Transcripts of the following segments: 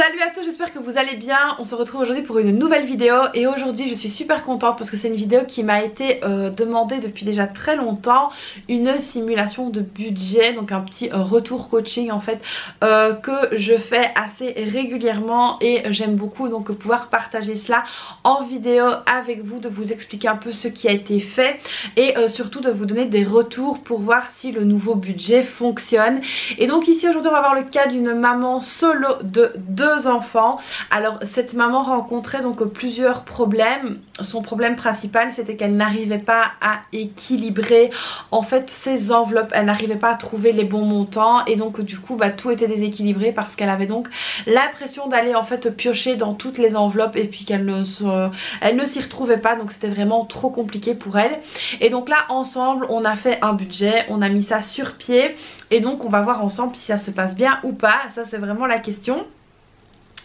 Salut à tous, j'espère que vous allez bien. On se retrouve aujourd'hui pour une nouvelle vidéo et aujourd'hui je suis super contente parce que c'est une vidéo qui m'a été demandée depuis déjà très longtemps. Une simulation de budget, donc un petit retour coaching en fait que je fais assez régulièrement et j'aime beaucoup donc pouvoir partager cela en vidéo avec vous, de vous expliquer un peu ce qui a été fait et surtout de vous donner des retours pour voir si le nouveau budget fonctionne. Et donc ici aujourd'hui on va voir le cas d'une maman solo de 2 enfants. Alors cette maman rencontrait donc plusieurs problèmes. Son problème principal c'était qu'elle n'arrivait pas à équilibrer en fait ses enveloppes, elle n'arrivait pas à trouver les bons montants et donc du coup tout était déséquilibré parce qu'elle avait donc l'impression d'aller en fait piocher dans toutes les enveloppes et puis qu'elle ne s'y retrouvait pas, donc c'était vraiment trop compliqué pour elle. Et donc là ensemble on a fait un budget, on a mis ça sur pied et donc on va voir ensemble si ça se passe bien ou pas, ça c'est vraiment la question.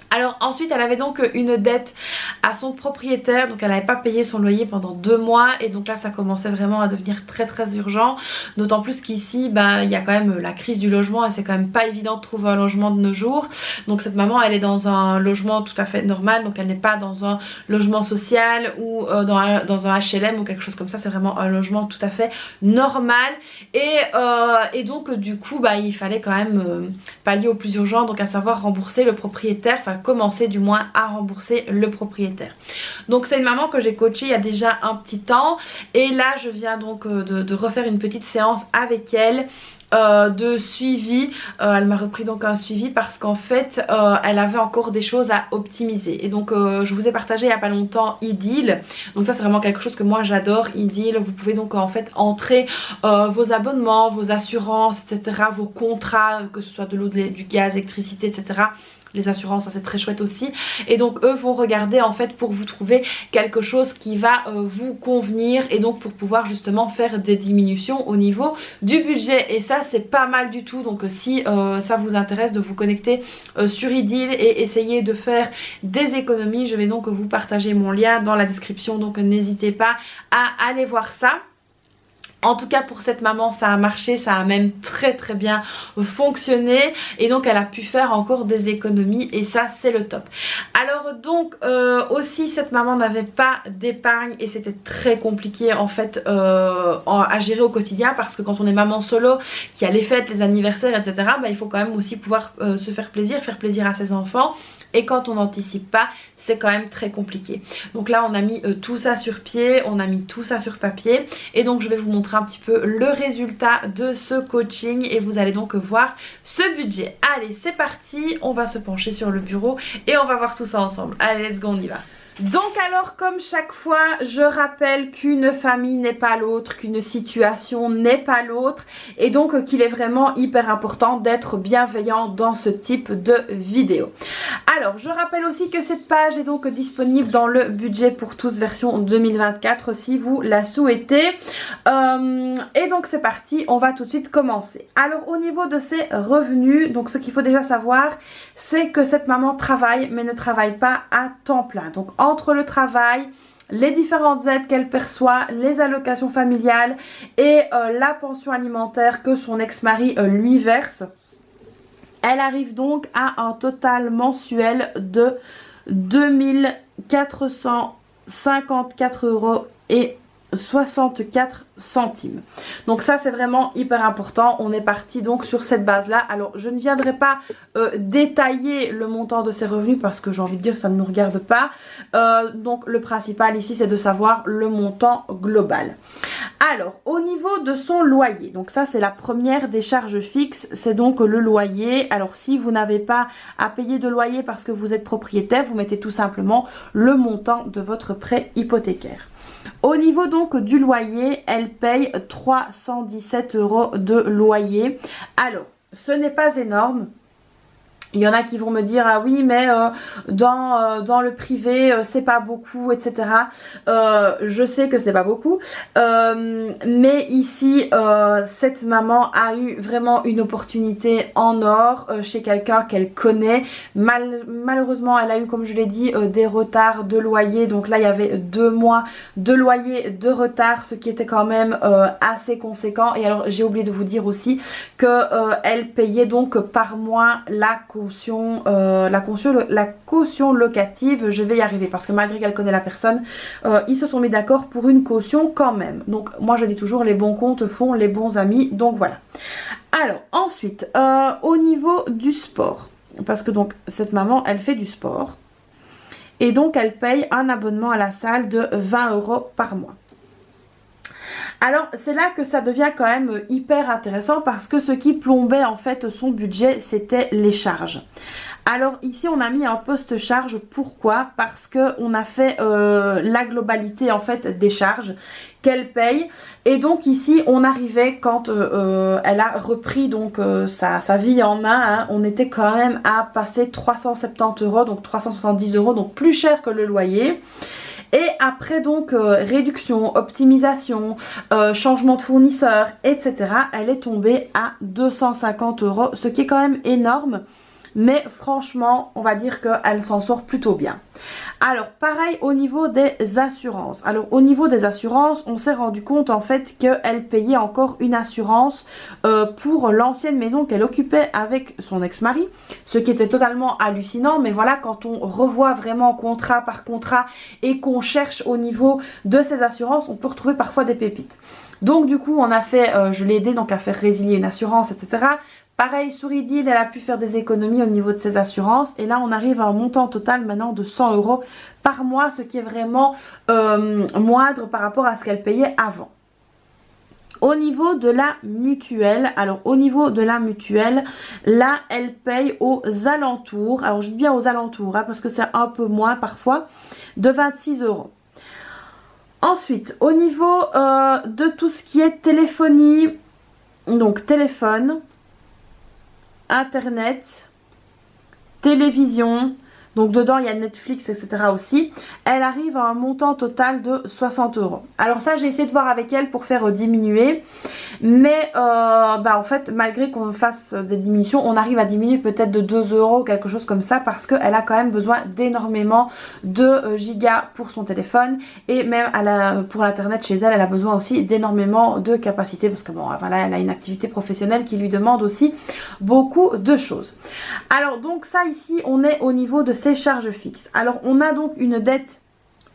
Alors ensuite elle avait donc une dette à son propriétaire, donc elle n'avait pas payé son loyer pendant 2 mois et donc là ça commençait vraiment à devenir très urgent, d'autant plus qu'ici il y a quand même la crise du logement et c'est quand même pas évident de trouver un logement de nos jours. Donc cette maman elle est dans un logement tout à fait normal, donc elle n'est pas dans un logement social ou dans un HLM ou quelque chose comme ça, c'est vraiment un logement tout à fait normal et donc du coup il fallait quand même pallier au plus urgent, donc à savoir rembourser le propriétaire, enfin commencer du moins à rembourser le propriétaire. Donc c'est une maman que j'ai coachée il y a déjà un petit temps et là je viens donc de refaire une petite séance avec elle de suivi. Elle m'a repris donc un suivi parce qu'en fait elle avait encore des choses à optimiser et donc je vous ai partagé il n'y a pas longtemps Ideal, donc ça c'est vraiment quelque chose que moi j'adore. Ideal, vous pouvez donc en fait entrer vos abonnements, vos assurances, etc., vos contrats, que ce soit de l'eau, du gaz, électricité, etc., les assurances, c'est très chouette aussi, et donc eux vont regarder en fait pour vous trouver quelque chose qui va vous convenir et donc pour pouvoir justement faire des diminutions au niveau du budget, et ça c'est pas mal du tout. Donc si ça vous intéresse de vous connecter sur Ideal et essayer de faire des économies, je vais donc vous partager mon lien dans la description, donc n'hésitez pas à aller voir ça. En tout cas pour cette maman ça a marché, ça a même très bien fonctionné et donc elle a pu faire encore des économies et ça c'est le top. Alors donc aussi cette maman n'avait pas d'épargne et c'était très compliqué en fait à gérer au quotidien, parce que quand on est maman solo qui a les fêtes, les anniversaires, etc., il faut quand même aussi pouvoir se faire plaisir à ses enfants. Et quand on n'anticipe pas, c'est quand même très compliqué. Donc là on a mis tout ça sur pied, on a mis tout ça sur papier. Et donc je vais vous montrer un petit peu le résultat de ce coaching et vous allez donc voir ce budget. Allez c'est parti, on va se pencher sur le bureau et on va voir tout ça ensemble. Allez let's go, on y va. Donc alors comme chaque fois je rappelle qu'une famille n'est pas l'autre, qu'une situation n'est pas l'autre et donc qu'il est vraiment hyper important d'être bienveillant dans ce type de vidéo. Alors je rappelle aussi que cette page est donc disponible dans le budget pour tous version 2024 si vous la souhaitez. Et donc c'est parti, on va tout de suite commencer. Alors au niveau de ses revenus, donc ce qu'il faut déjà savoir c'est que cette maman travaille mais ne travaille pas à temps plein. Donc entre le travail, les différentes aides qu'elle perçoit, les allocations familiales et la pension alimentaire que son ex-mari lui verse, elle arrive donc à un total mensuel de 2454 € et 64 centimes. Donc ça c'est vraiment hyper important. On est parti donc sur cette base là. Alors je ne viendrai pas détailler le montant de ses revenus parce que j'ai envie de dire que ça ne nous regarde pas. Donc le principal ici c'est de savoir le montant global. Alors au niveau de son loyer, donc ça c'est la première des charges fixes, c'est donc le loyer. Alors si vous n'avez pas à payer de loyer parce que vous êtes propriétaire, vous mettez tout simplement le montant de votre prêt hypothécaire. Au niveau donc du loyer, elle paye 317 € de loyer. Alors, ce n'est pas énorme. Il y en a qui vont me dire ah oui mais dans le privé c'est pas beaucoup, etc. Je sais que c'est pas beaucoup, mais ici cette maman a eu vraiment une opportunité en or chez quelqu'un qu'elle connaît. Malheureusement elle a eu, comme je l'ai dit, des retards de loyer, donc là il y avait 2 mois de loyer de retard, ce qui était quand même assez conséquent. Et alors j'ai oublié de vous dire aussi que elle payait donc par mois la caution la caution locative. Je vais y arriver parce que malgré qu'elle connaît la personne, ils se sont mis d'accord pour une caution quand même. Donc moi je dis toujours les bons comptes font les bons amis, donc voilà. Alors ensuite, au niveau du sport, parce que donc cette maman elle fait du sport et donc elle paye un abonnement à la salle de 20 € par mois. Alors c'est là que ça devient quand même hyper intéressant parce que ce qui plombait en fait son budget c'était les charges. Alors ici on a mis un poste charge, pourquoi? Parce que on a fait la globalité en fait des charges qu'elle paye et donc ici on arrivait quand elle a repris donc sa vie en main, hein, on était quand même à passer 370 €, donc 370 €, donc plus cher que le loyer. Et après donc réduction, optimisation, changement de fournisseur, etc. elle est tombée à 250 €, ce qui est quand même énorme. Mais franchement, on va dire qu'elle s'en sort plutôt bien. Alors, pareil au niveau des assurances. Alors, au niveau des assurances, on s'est rendu compte en fait qu'elle payait encore une assurance pour l'ancienne maison qu'elle occupait avec son ex-mari. Ce qui était totalement hallucinant. Mais voilà, quand on revoit vraiment contrat par contrat et qu'on cherche au niveau de ces assurances, on peut retrouver parfois des pépites. Donc, du coup, on a fait, je l'ai aidé donc à faire résilier une assurance, etc. Pareil, sur Idyll, elle a pu faire des économies au niveau de ses assurances. Et là, on arrive à un montant total maintenant de 100 € par mois, ce qui est vraiment moindre par rapport à ce qu'elle payait avant. Au niveau de la mutuelle, alors au niveau de la mutuelle, là, elle paye aux alentours, alors je dis bien aux alentours, hein, parce que c'est un peu moins parfois, de 26 €. Ensuite, au niveau de tout ce qui est téléphonie, donc téléphone, internet, télévision, donc dedans il y a Netflix, etc. aussi, elle arrive à un montant total de 60 €. Alors ça j'ai essayé de voir avec elle pour faire diminuer, mais en fait malgré qu'on fasse des diminutions, on arrive à diminuer peut-être de 2 €, quelque chose comme ça, parce qu'elle a quand même besoin d'énormément de gigas pour son téléphone, et même pour l'internet chez elle, elle a besoin aussi d'énormément de capacité, parce que bon voilà, elle a une activité professionnelle qui lui demande aussi beaucoup de choses. Alors donc ça ici on est au niveau de ses charges fixes. Alors on a donc une dette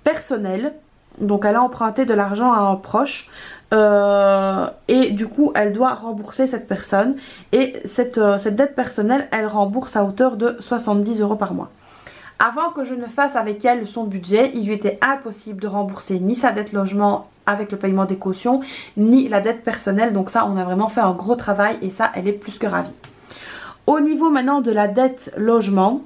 personnelle, donc elle a emprunté de l'argent à un proche et du coup elle doit rembourser cette personne, et cette dette personnelle elle rembourse à hauteur de 70 € par mois. Avant que je ne fasse avec elle son budget, il lui était impossible de rembourser ni sa dette logement avec le paiement des cautions, ni la dette personnelle, donc ça on a vraiment fait un gros travail et ça elle est plus que ravie. Au niveau maintenant de la dette logement,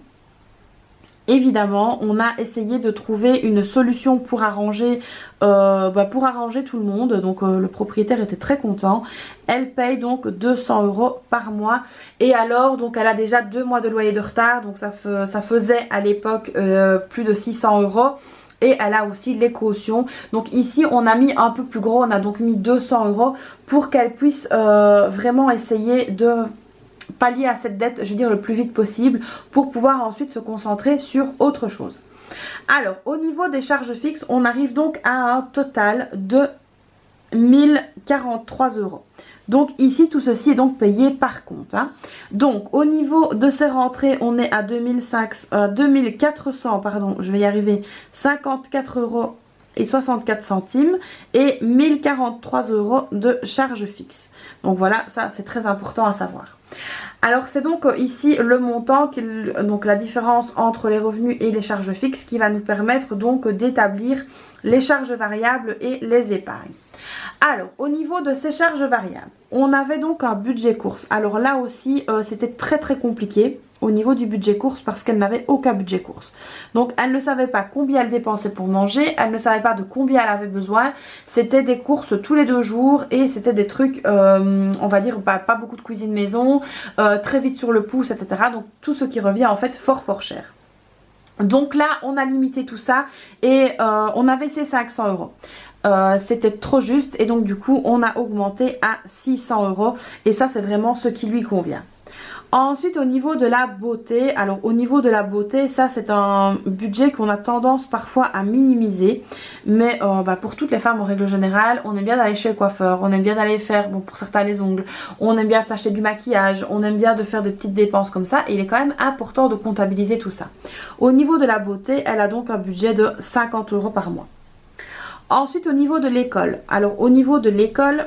évidemment, on a essayé de trouver une solution pour arranger tout le monde. Donc le propriétaire était très content. Elle paye donc 200 € par mois. Et alors, donc elle a déjà 2 mois de loyer de retard. Donc ça faisait à l'époque plus de 600 €. Et elle a aussi les cautions. Donc ici on a mis un peu plus gros. On a donc mis 200 € pour qu'elle puisse vraiment essayer de pallier à cette dette, je veux dire, le plus vite possible, pour pouvoir ensuite se concentrer sur autre chose. Alors au niveau des charges fixes, on arrive donc à un total de 1043 €. Donc ici tout ceci est donc payé par compte, hein. Donc au niveau de ces rentrées, on est à 2400, pardon, je vais y arriver, 54 € et 64 centimes et 1043 € de charges fixes. Donc voilà, ça c'est très important à savoir. Alors c'est donc ici le montant, donc la différence entre les revenus et les charges fixes, qui va nous permettre donc d'établir les charges variables et les épargnes. Alors au niveau de ces charges variables, on avait donc un budget course. Alors là aussi c'était très compliqué au niveau du budget course parce qu'elle n'avait aucun budget course. Donc elle ne savait pas combien elle dépensait pour manger, elle ne savait pas de combien elle avait besoin. C'était des courses tous les 2 jours et c'était des trucs, on va dire, pas beaucoup de cuisine maison, très vite sur le pouce, etc. Donc tout ce qui revient en fait fort cher. Donc là on a limité tout ça et on avait ces 500 €. C'était trop juste et donc du coup on a augmenté à 600 € et ça c'est vraiment ce qui lui convient. Ensuite au niveau de la beauté, alors au niveau de la beauté, ça c'est un budget qu'on a tendance parfois à minimiser, mais pour toutes les femmes en règle générale, on aime bien d'aller chez le coiffeur, on aime bien d'aller faire, bon pour certains les ongles, on aime bien s'acheter du maquillage, on aime bien de faire des petites dépenses comme ça, et il est quand même important de comptabiliser tout ça. Au niveau de la beauté, elle a donc un budget de 50 € par mois. Ensuite au niveau de l'école, alors au niveau de l'école,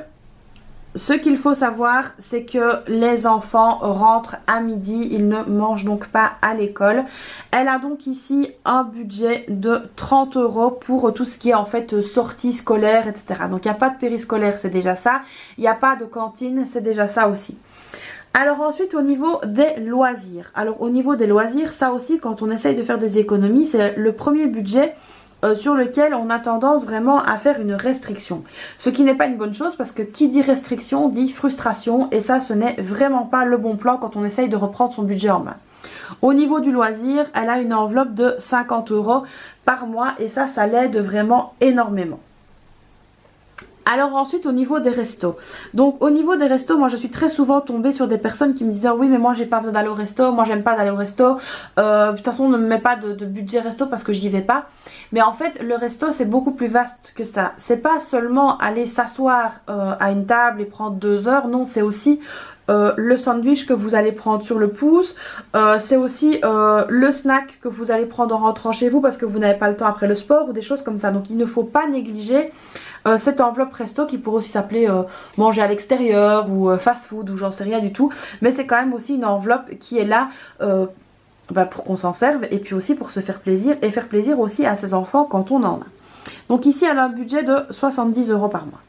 ce qu'il faut savoir, c'est que les enfants rentrent à midi, ils ne mangent donc pas à l'école. Elle a donc ici un budget de 30 € pour tout ce qui est en fait sortie scolaire, etc. Donc il n'y a pas de périscolaire, c'est déjà ça. Il n'y a pas de cantine, c'est déjà ça aussi. Alors ensuite au niveau des loisirs. Alors au niveau des loisirs, ça aussi quand on essaye de faire des économies, c'est le premier budget sur lequel on a tendance vraiment à faire une restriction. Ce qui n'est pas une bonne chose parce que qui dit restriction dit frustration et ça ce n'est vraiment pas le bon plan quand on essaye de reprendre son budget en main. Au niveau du loisir, elle a une enveloppe de 50 € par mois et ça l'aide vraiment énormément. Alors ensuite au niveau des restos, donc au niveau des restos, moi je suis très souvent tombée sur des personnes qui me disaient oui mais moi j'ai pas besoin d'aller au resto, moi j'aime pas d'aller au resto, de toute façon on ne me met pas de budget resto parce que j'y vais pas. Mais en fait le resto c'est beaucoup plus vaste que ça, c'est pas seulement aller s'asseoir à une table et prendre 2 heures, non c'est aussi le sandwich que vous allez prendre sur le pouce, c'est aussi le snack que vous allez prendre en rentrant chez vous parce que vous n'avez pas le temps après le sport ou des choses comme ça. Donc il ne faut pas négliger cette enveloppe resto qui pourrait aussi s'appeler manger à l'extérieur ou fast food ou j'en sais rien du tout. Mais c'est quand même aussi une enveloppe qui est là pour qu'on s'en serve et puis aussi pour se faire plaisir et faire plaisir aussi à ses enfants quand on en a. Donc ici elle a un budget de 70 € par mois.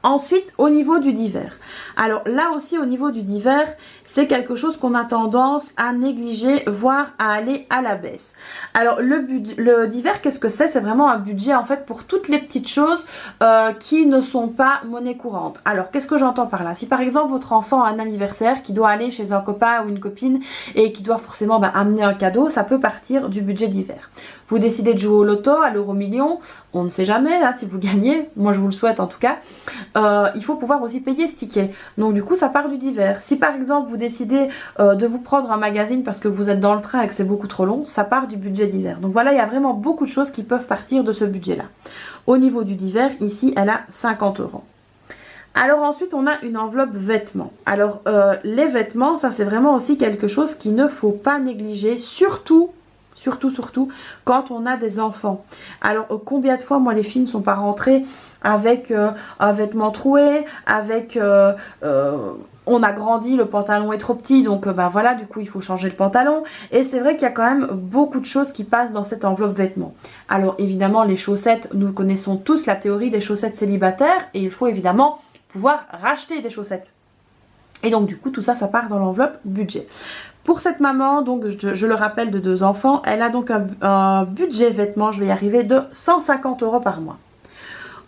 Ensuite au niveau du divers, alors là aussi au niveau du divers c'est quelque chose qu'on a tendance à négliger voire à aller à la baisse. Alors le divers qu'est-ce que c'est? C'est vraiment un budget en fait pour toutes les petites choses qui ne sont pas monnaie courante. Alors qu'est-ce que j'entends par là? Si par exemple votre enfant a un anniversaire qui doit aller chez un copain ou une copine et qui doit forcément amener un cadeau, ça peut partir du budget divers. Vous décidez de jouer au loto, à l'euro-million, on ne sait jamais là si vous gagnez, moi je vous le souhaite en tout cas. Il faut pouvoir aussi payer ce ticket. Donc du coup ça part du divers. Si par exemple vous décidez de vous prendre un magazine parce que vous êtes dans le train et que c'est beaucoup trop long, ça part du budget divers. Donc voilà, il y a vraiment beaucoup de choses qui peuvent partir de ce budget là. Au niveau du divers, ici elle a 50 €. Alors ensuite on a une enveloppe vêtements. Alors les vêtements, ça c'est vraiment aussi quelque chose qu'il ne faut pas négliger, surtout quand on a des enfants. Alors combien de fois moi les filles ne sont pas rentrées avec un vêtement troué, avec on a grandi, le pantalon est trop petit donc voilà du coup il faut changer le pantalon et c'est vrai qu'il y a quand même beaucoup de choses qui passent dans cette enveloppe vêtements. Alors évidemment les chaussettes, nous connaissons tous la théorie des chaussettes célibataires et il faut évidemment pouvoir racheter des chaussettes. Et donc du coup tout ça part dans l'enveloppe budget. Pour cette maman, donc je le rappelle de 2 enfants, elle a donc un budget vêtements, je vais y arriver, de 150 € par mois.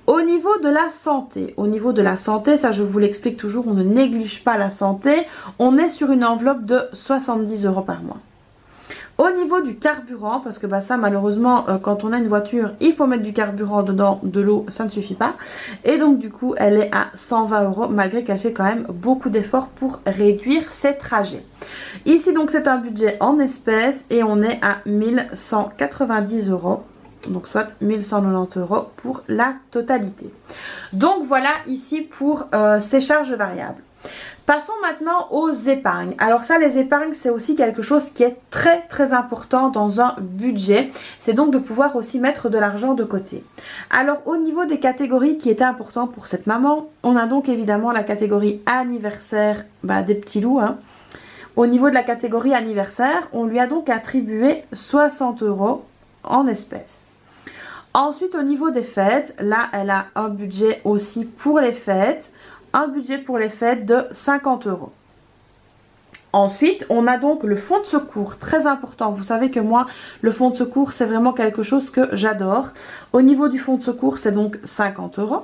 Au niveau de la santé, ça je vous l'explique toujours, on ne néglige pas la santé, on est sur une enveloppe de 70 € par mois. Au niveau du carburant, parce que ça malheureusement quand on a une voiture il faut mettre du carburant dedans, de l'eau ça ne suffit pas. Et donc du coup elle est à 120 € malgré qu'elle fait quand même beaucoup d'efforts pour réduire ses trajets. Ici donc c'est un budget en espèces et on est à 1190 €. Donc soit 1190 € pour la totalité. Donc voilà ici pour ces charges variables. Passons maintenant aux épargnes. Alors ça les épargnes c'est aussi quelque chose qui est très important dans un budget. C'est donc de pouvoir aussi mettre de l'argent de côté. Alors au niveau des catégories qui étaient importantes pour cette maman, on a donc évidemment la catégorie anniversaire des petits loups. Au niveau de la catégorie anniversaire, on lui a donc attribué 60 € en espèces. Ensuite au niveau des fêtes, là elle a un budget aussi pour les fêtes. Un budget pour les fêtes de 50 €. Ensuite, on a donc le fonds de secours, très important. Vous savez que moi, le fonds de secours, c'est vraiment quelque chose que j'adore. Au niveau du fonds de secours, c'est donc 50 €.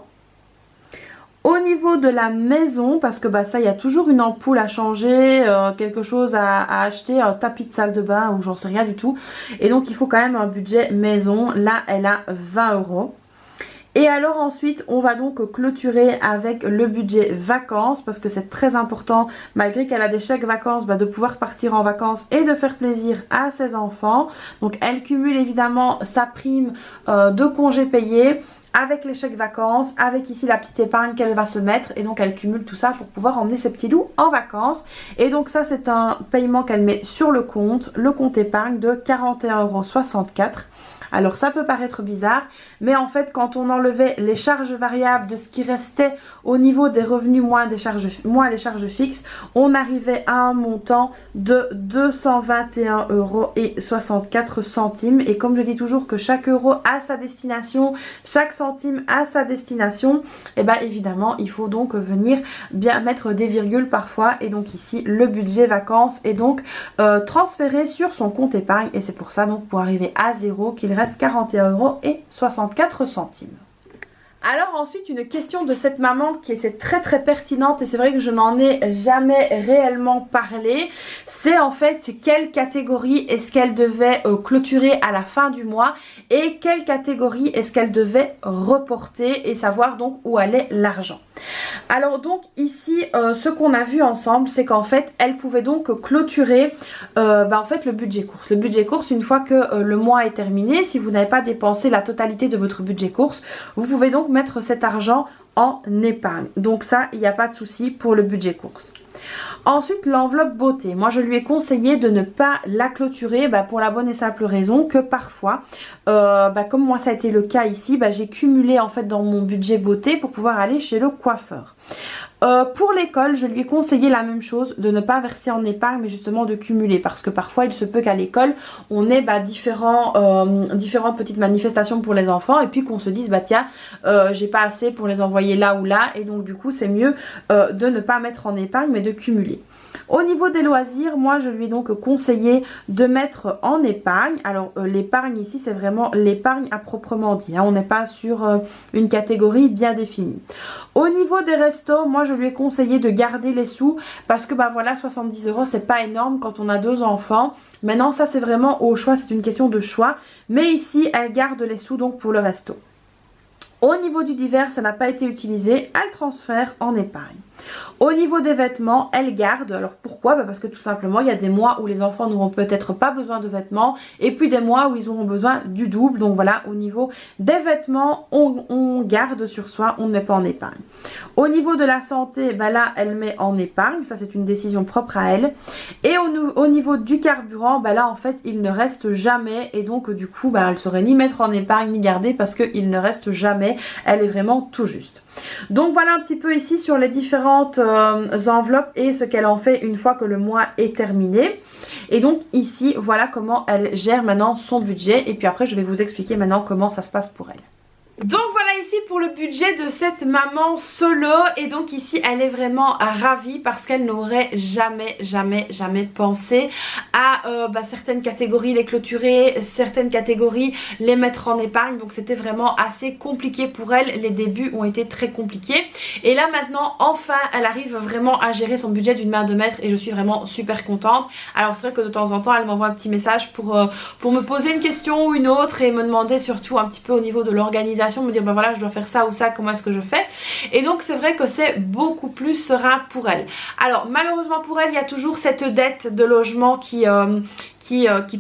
Au niveau de la maison, parce que ça, il y a toujours une ampoule à changer, quelque chose à acheter, un tapis de salle de bain ou j'en sais rien du tout. Et donc, il faut quand même un budget maison. Là, elle a 20 €. Et alors ensuite on va donc clôturer avec le budget vacances, parce que c'est très important malgré qu'elle a des chèques vacances de pouvoir partir en vacances et de faire plaisir à ses enfants. Donc elle cumule évidemment sa prime de congés payés avec les chèques vacances, avec ici la petite épargne qu'elle va se mettre, et donc elle cumule tout ça pour pouvoir emmener ses petits loups en vacances. Et donc ça c'est un paiement qu'elle met sur le compte épargne de 41,64 €. Alors ça peut paraître bizarre, mais en fait quand on enlevait les charges variables de ce qui restait au niveau des revenus moins les charges fixes, on arrivait à un montant de 221,64 €. Et comme je dis toujours que chaque euro a sa destination, chaque centime a sa destination, et bien évidemment il faut donc venir bien mettre des virgules parfois. Et donc ici le budget vacances est donc transféré sur son compte épargne, et c'est pour ça donc pour arriver à zéro qu'il reste 41,64 €. Alors ensuite une question de cette maman qui était très pertinente, et c'est vrai que je n'en ai jamais réellement parlé, c'est en fait quelle catégorie est-ce qu'elle devait clôturer à la fin du mois et quelle catégorie est-ce qu'elle devait reporter, et savoir donc où allait l'argent. Alors donc ici ce qu'on a vu ensemble, c'est qu'en fait elle pouvait donc clôturer en fait le budget course. Le budget course, une fois que le mois est terminé, si vous n'avez pas dépensé la totalité de votre budget course, vous pouvez donc mettre cet argent en épargne. Donc ça, il n'y a pas de souci pour le budget course. Ensuite l'enveloppe beauté, moi je lui ai conseillé de ne pas la clôturer pour la bonne et simple raison que parfois comme moi ça a été le cas ici, j'ai cumulé en fait dans mon budget beauté pour pouvoir aller chez le coiffeur. Pour l'école, je lui ai conseillé la même chose, de ne pas verser en épargne mais justement de cumuler, parce que parfois il se peut qu'à l'école on ait différentes petites manifestations pour les enfants, et puis qu'on se dise tiens j'ai pas assez pour les envoyer là ou là, et donc du coup c'est mieux de ne pas mettre en épargne mais de cumuler. Au niveau des loisirs, moi je lui ai donc conseillé de mettre en épargne. Alors l'épargne ici c'est vraiment l'épargne à proprement dit, on n'est pas sur une catégorie bien définie. Au niveau des restos, moi je lui ai conseillé de garder les sous, parce que voilà 70 € c'est pas énorme quand on a 2 enfants. Maintenant ça c'est vraiment au choix, c'est une question de choix, mais ici elle garde les sous donc pour le resto. Au niveau du divers, ça n'a pas été utilisé, elle transfère en épargne. Au niveau des vêtements, elle garde. Alors pourquoi? Parce que tout simplement il y a des mois où les enfants n'auront peut-être pas besoin de vêtements, et puis des mois où ils auront besoin du double. Donc voilà, au niveau des vêtements on garde sur soi, on ne met pas en épargne. Au niveau de la santé, là elle met en épargne, ça c'est une décision propre à elle. Et au niveau du carburant, là en fait il ne reste jamais, et donc du coup elle ne saurait ni mettre en épargne ni garder, parce qu'il ne reste jamais, elle est vraiment tout juste. Donc voilà un petit peu ici sur les différentes enveloppes et ce qu'elle en fait une fois que le mois est terminé. Et donc ici voilà comment elle gère maintenant son budget, et puis après je vais vous expliquer maintenant comment ça se passe pour elle. Donc voilà ici pour le budget de cette maman solo, et donc ici elle est vraiment ravie parce qu'elle n'aurait jamais pensé à certaines catégories les clôturer, certaines catégories les mettre en épargne. Donc c'était vraiment assez compliqué pour elle, les débuts ont été très compliqués, et là maintenant enfin elle arrive vraiment à gérer son budget d'une main de maître, et je suis vraiment super contente. Alors c'est vrai que de temps en temps elle m'envoie un petit message pour me poser une question ou une autre, et me demander surtout un petit peu au niveau de l'organisation, me dire voilà je dois faire ça ou ça, comment est-ce que je fais. Et donc c'est vrai que c'est beaucoup plus serein pour elle. Alors malheureusement pour elle il y a toujours cette dette de logement qui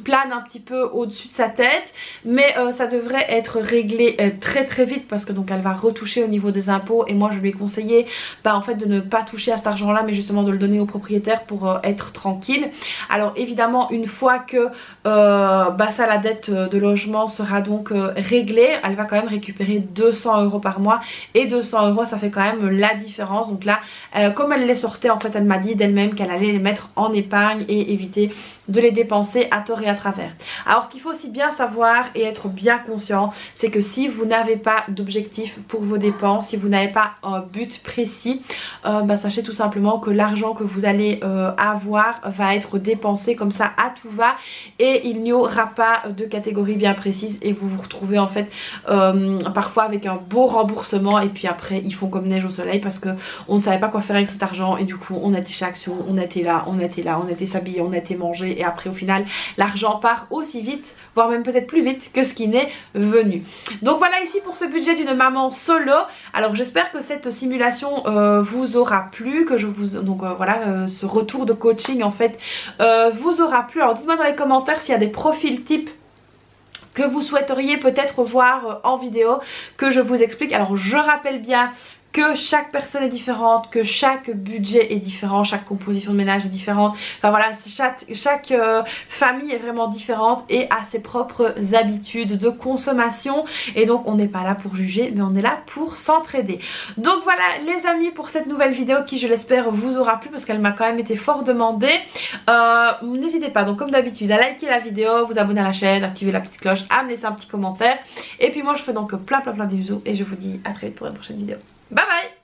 plane un petit peu au-dessus de sa tête, mais ça devrait être réglé très vite, parce que donc elle va retoucher au niveau des impôts, et moi je lui ai conseillé en fait de ne pas toucher à cet argent là, mais justement de le donner au propriétaire pour être tranquille. Alors évidemment une fois que ça, la dette de logement sera donc réglée, elle va quand même récupérer 200 € par mois, et 200 € ça fait quand même la différence. Donc là comme elle les sortait, en fait elle m'a dit d'elle-même qu'elle allait les mettre en épargne et éviter de les dépenser à tort et à travers. Alors ce qu'il faut aussi bien savoir et être bien conscient, c'est que si vous n'avez pas d'objectif pour vos dépenses, si vous n'avez pas un but précis, sachez tout simplement que l'argent que vous allez avoir va être dépensé comme ça à tout va, et il n'y aura pas de catégorie bien précise, et vous vous retrouvez en fait parfois avec un beau remboursement, et puis après ils font comme neige au soleil, parce que on ne savait pas quoi faire avec cet argent, et du coup on a été chez Action, on a été là, on a été s'habiller, on a été manger, et après au final final l'argent part aussi vite, voire même peut-être plus vite que ce qui n'est venu. Donc voilà ici pour ce budget d'une maman solo. Alors j'espère que cette simulation vous aura plu, que je vous voilà ce retour de coaching en fait vous aura plu. Alors dites-moi dans les commentaires s'il y a des profils types que vous souhaiteriez peut-être voir en vidéo, que je vous explique. Alors je rappelle bien que chaque personne est différente, que chaque budget est différent, chaque composition de ménage est différente. Enfin voilà, chaque famille est vraiment différente et a ses propres habitudes de consommation. Et donc on n'est pas là pour juger, mais on est là pour s'entraider. Donc voilà les amis pour cette nouvelle vidéo qui je l'espère vous aura plu parce qu'elle m'a quand même été fort demandée. N'hésitez pas donc comme d'habitude à liker la vidéo, vous abonner à la chaîne, activer la petite cloche, à me laisser un petit commentaire. Et puis moi je fais donc plein de bisous et je vous dis à très vite pour une prochaine vidéo. Bye bye!